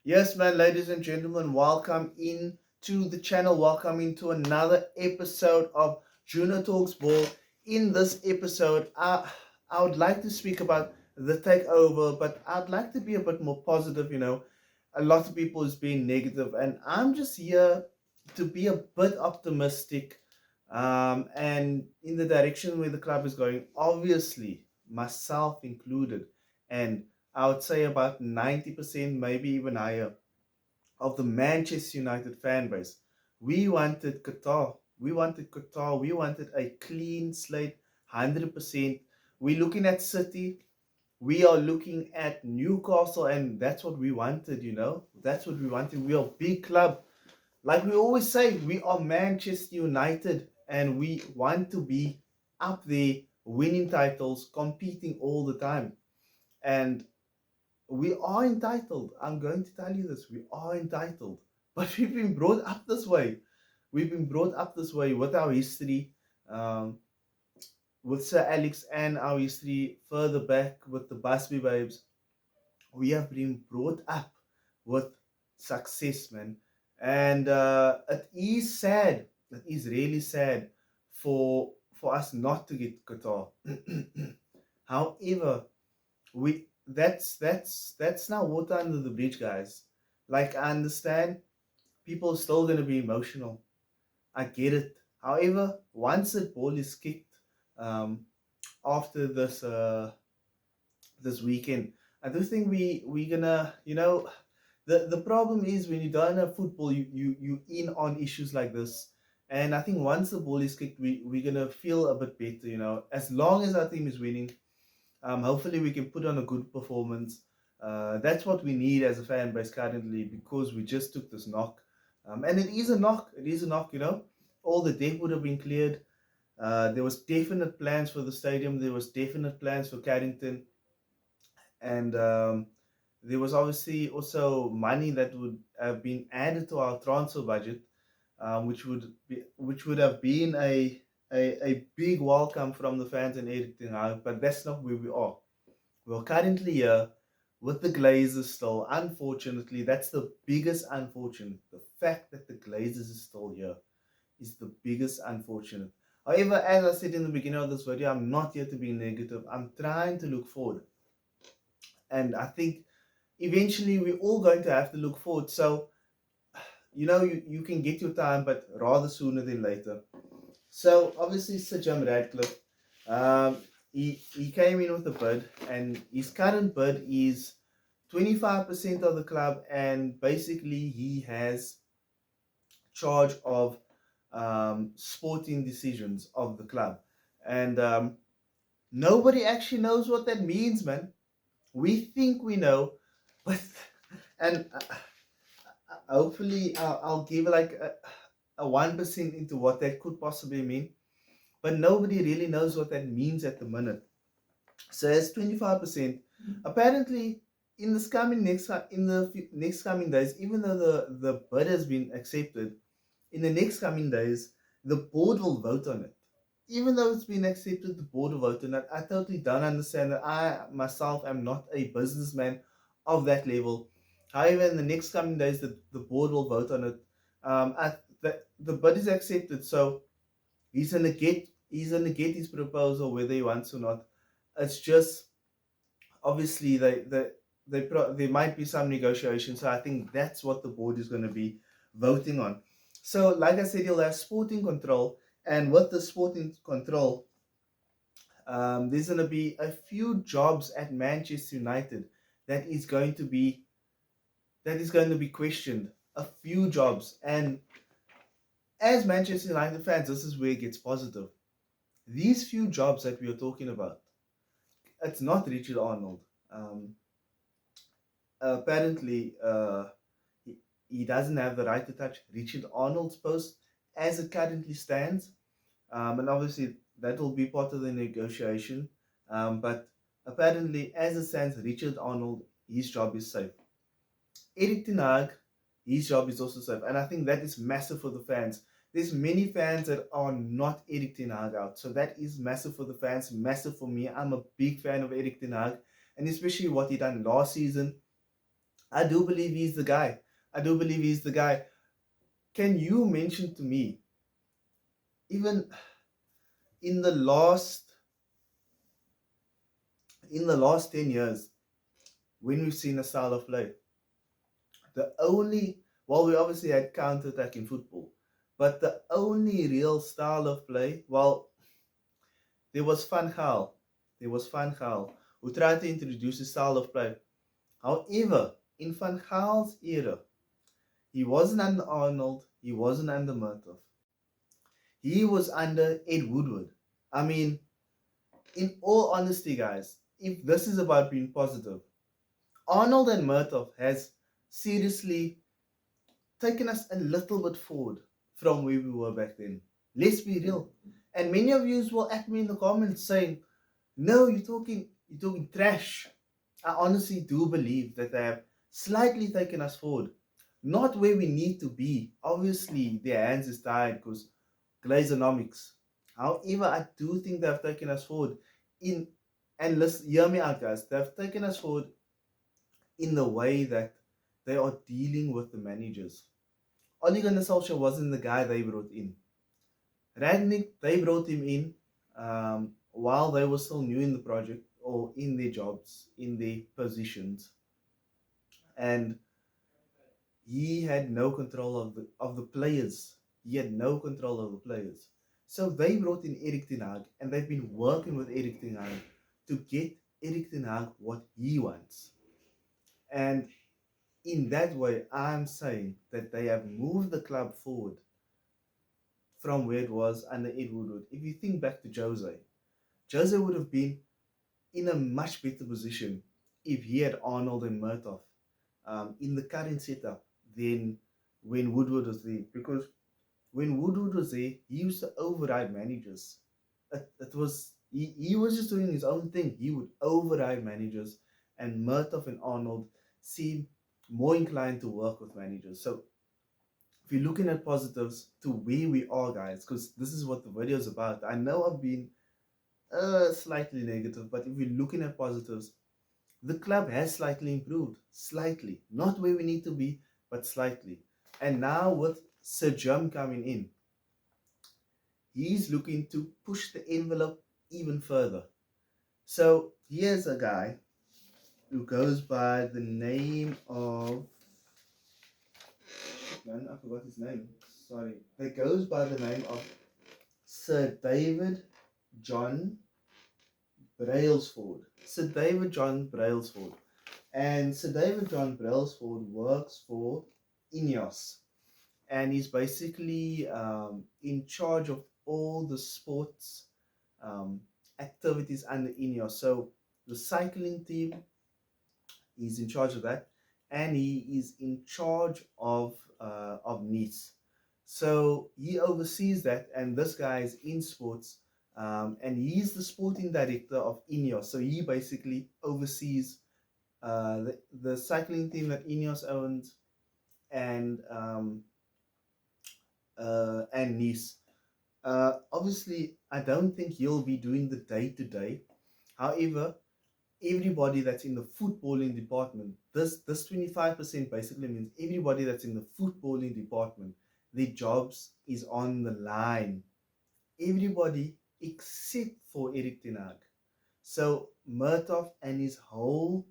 Yes, man, ladies and gentlemen, welcome in to the channel. Welcome into another episode of Juno Talks Ball. In this episode, I would like to speak about the takeover, but I'd like to be a bit more positive. A lot of people is being negative, and I'm just here to be a bit optimistic, and in the direction where the club is going. Obviously, myself included, and I would say about 90%, maybe even higher, of the Manchester United fan base. We wanted Qatar. We wanted Qatar. We wanted a clean slate, 100%. We're looking at City. We are looking at Newcastle, and that's what we wanted. That's what we wanted. We are a big club. Like we always say, we are Manchester United, and we want to be up there, winning titles, competing all the time. And we are entitled. I'm going to tell you this. We are entitled. But we've been brought up this way. We've been brought up this way with our history, um, with Sir Alex, and our history further back with the Busby Babes. We have been brought up with success, man. And it is sad. It is really sad for us not to get Qatar. However, we that's now water under the bridge, guys. Like, I understand people are still gonna be emotional. I get it. However, once the ball is kicked, um, after this weekend, I do think we're gonna, the problem is when you don't have football, you in on issues like this. And I think once the ball is kicked, we're gonna feel a bit better. As long as our team is winning, hopefully, we can put on a good performance. That's what we need as a fan base currently, because we just took this knock. And it is a knock. It is a knock. All the debt would have been cleared. There was definite plans for the stadium. There was definite plans for Carrington. And there was obviously also money that would have been added to our transfer budget, which would have been a big welcome from the fans and everything. But that's not where we are. We're currently here with the Glazers still. Unfortunately, that's the biggest unfortunate. The fact that the Glazers is still here is the biggest unfortunate. However, as I said in the beginning of this video, I'm not here to be negative. I'm trying to look forward. And I think eventually we're all going to have to look forward. So, you can get your time, but rather sooner than later. So, obviously, Sir Jim Radcliffe, um, he came in with a bid, and his current bid is 25% of the club, and basically he has charge of sporting decisions of the club. And nobody actually knows what that means, man. We think we know, but and hopefully I'll give like a 1% into what that could possibly mean, but nobody really knows what that means at the minute. So it's 25%. Apparently, in this coming next coming days, even though the bid has been accepted, in the next coming days, the board will vote on it. Even though it's been accepted, the board will vote on it. I totally don't understand that. I myself am not a businessman of that level. However, in the next coming days, the board will vote on it. The bid is accepted, so he's gonna get his proposal whether he wants or not. It's just obviously there might be some negotiation. So I think that's what the board is going to be voting on. So like I said, you'll have sporting control, and with the sporting control, there's going to be a few jobs at Manchester United that is going to be questioned. A few jobs, and as Manchester United fans, this is where it gets positive. These few jobs that we are talking about, it's not Richard Arnold. Um, Apparently, he doesn't have the right to touch Richard Arnold's post as it currently stands. And obviously, that will be part of the negotiation. But apparently, as it stands, Richard Arnold, his job is safe. Eric Ten Hag, his job is also safe. And I think that is massive for the fans. There's many fans that are not Eric Ten Hag out. So that is massive for the fans, massive for me. I'm a big fan of Eric Ten Hag, and especially what he done last season. I do believe he's the guy. I do believe he's the guy. Can you mention to me, even in the last in the last 10 years, when we've seen a style of play, the only well, we obviously had counter attack in football, but the only real style of play, well, there was Van Gaal. There was Van Gaal who tried to introduce a style of play. However, in Van Gaal's era, he wasn't under Arnold, he wasn't under Murtough. He was under Ed Woodward. I mean, in all honesty, guys, if this is about being positive, Arnold and Murtough has seriously taken us a little bit forward from where we were back then. Let's be real. And many of you will at me in the comments saying, "No, you're talking trash." I honestly do believe that they have slightly taken us forward. Not where we need to be. Obviously, their hands is tied because Glazonomics. However, I do think they have taken us forward in, and let's hear me out, guys. They have taken us forward in the way that they are dealing with the managers. Ole Gunnar Solskjaer wasn't the guy they brought in. Ragnick, they brought him in while they were still new in the project or in their jobs, in their positions, and he had no control of the players. He had no control of the players. So they brought in Erik ten Hag, and they've been working with Erik ten Hag to get Erik ten Hag what he wants. And in that way, I'm saying that they have moved the club forward from where it was under Ed Woodward. If you think back to Jose would have been in a much better position if he had Arnold and Murtough in the current setup than when Woodward was there. Because when Woodward was there, he used to override managers. It was he was just doing his own thing. He would override managers, and Murtough and Arnold seem more inclined to work with managers. So if you're looking at positives to where we are, guys, because this is what the video is about. I know I've been slightly negative, but if we're looking at positives, the club has slightly improved. Slightly. Not where we need to be, but slightly. And now with Sir Jim coming in, he's looking to push the envelope even further. So here's a guy who goes by the name of, man, I forgot his name. Sorry. That goes by the name of Sir David John Brailsford. Sir David John Brailsford. And Sir David John Brailsford works for INEOS. And he's basically in charge of all the sports activities under INEOS. So the cycling team, he's in charge of that. And he is in charge of Nice. So he oversees that, and this guy is in sports, and he's the sporting director of INEOS. So he basically oversees the cycling team that INEOS owns, and Nice. Obviously, I don't think he'll be doing the day to day. However, everybody that's in the footballing department, this 25% basically means everybody that's in the footballing department, their jobs is on the line. Everybody except for Erik ten Hag. So Murtough and his whole,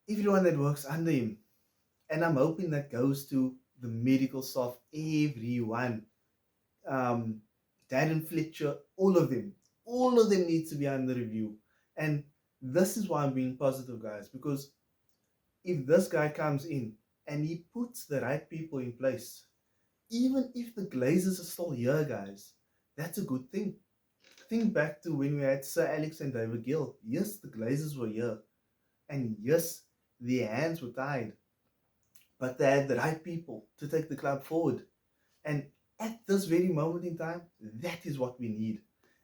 everyone that works under him, and I'm hoping that goes to the medical staff, everyone, um, Darren Fletcher, all of them need to be under review. And this is why I'm being positive, guys, because if this guy comes in and he puts the right people in place, even if the Glazers are still here, guys, that's a good thing. Think back to when we had Sir Alex and David Gill. Yes, the Glazers were here, and yes, their hands were tied, but they had the right people to take the club forward. And at this very moment in time, that is what we need.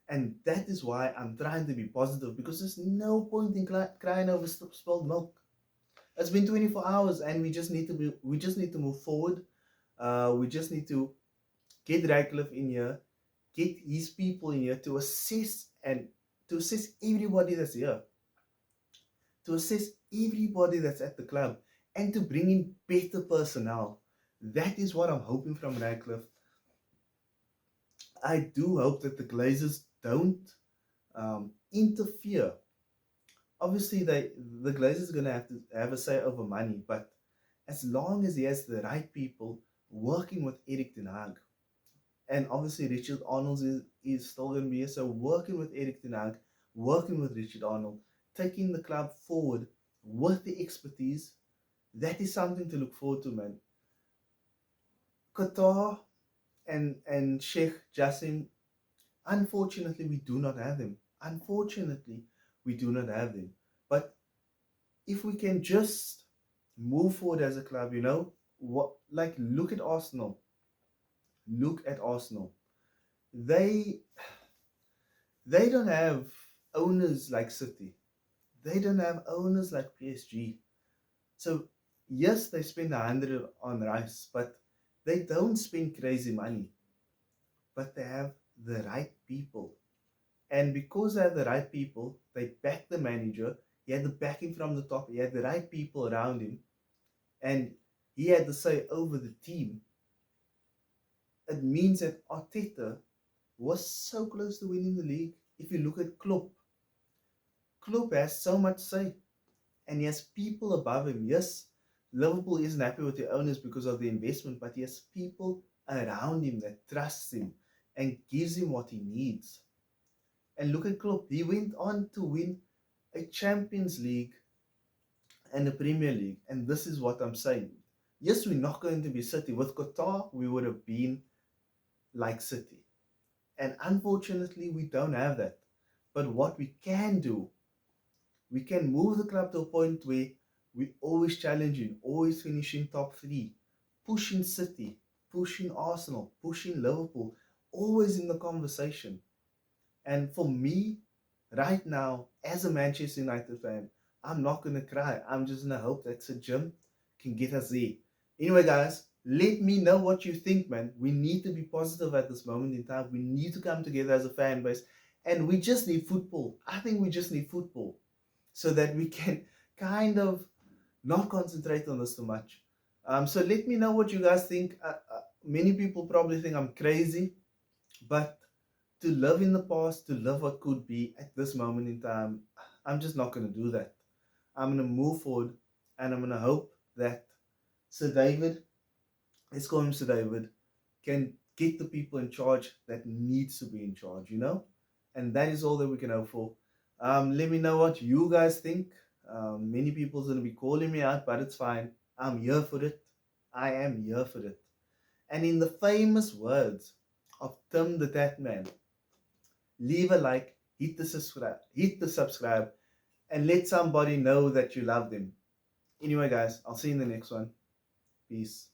And that is why I'm trying to be positive, because there's no point in crying over spilled milk. It's been 24 hours, and we just need to move forward. We just need to get Radcliffe in here, get his people in here to assess everybody that's here, to assess everybody that's at the club and to bring in better personnel. That is what I'm hoping from Radcliffe. I do hope that the Glazers don't interfere. Obviously, the Glazers are going to have have a say over money, but as long as he has the right people working with Erik ten Hag, and obviously Richard Arnold is still going to be here, so working with Erik ten Hag, working with Richard Arnold, taking the club forward with the expertise, that is something to look forward to, man. Qatar and Sheikh Jassim, unfortunately, we do not have them. Unfortunately, we do not have them. But if we can just move forward as a club, what, like, look at Arsenal. Look at Arsenal. They they don't have owners like City. They don't have owners like PSG. So yes, they spend 100 on rice, but they don't spend crazy money. But they have the right people. And because they have the right people, they back the manager. He had the backing from the top. He had the right people around him. And he had the say over the team. It means that Arteta was so close to winning the league. If you look at Klopp, Klopp has so much say. And he has people above him. Yes, Liverpool isn't happy with the owners because of the investment, but he has people around him that trusts him and gives him what he needs. And look at Klopp. He went on to win a Champions League and a Premier League. And this is what I'm saying. Yes, we're not going to be City. With Qatar, we would have been like City. And unfortunately, we don't have that. But what we can do, we can move the club to a point where we always challenging, always finishing top three, pushing City, pushing Arsenal, pushing Liverpool, always in the conversation. And for me, right now, as a Manchester United fan, I'm not going to cry. I'm just going to hope that Sir Jim can get us there. Anyway, guys, let me know what you think, man. We need to be positive at this moment in time. We need to come together as a fan base. And we just need football. I think we just need football so that we can kind of not concentrate on this too much. So let me know what you guys think. Many people probably think I'm crazy, but to live in the past, to live what could be at this moment in time, I'm just not going to do that. I'm going to move forward and I'm going to hope that Sir David, let's call him Sir David, can get the people in charge that needs to be in charge. And that is all that we can hope for. Let me know what you guys think. Many people's going to be calling me out, but it's fine. I'm here for it. I am here for it. And in the famous words of Tim the Tat Man, leave a like, hit the subscribe, and let somebody know that you love them. Anyway, guys, I'll see you in the next one. Peace.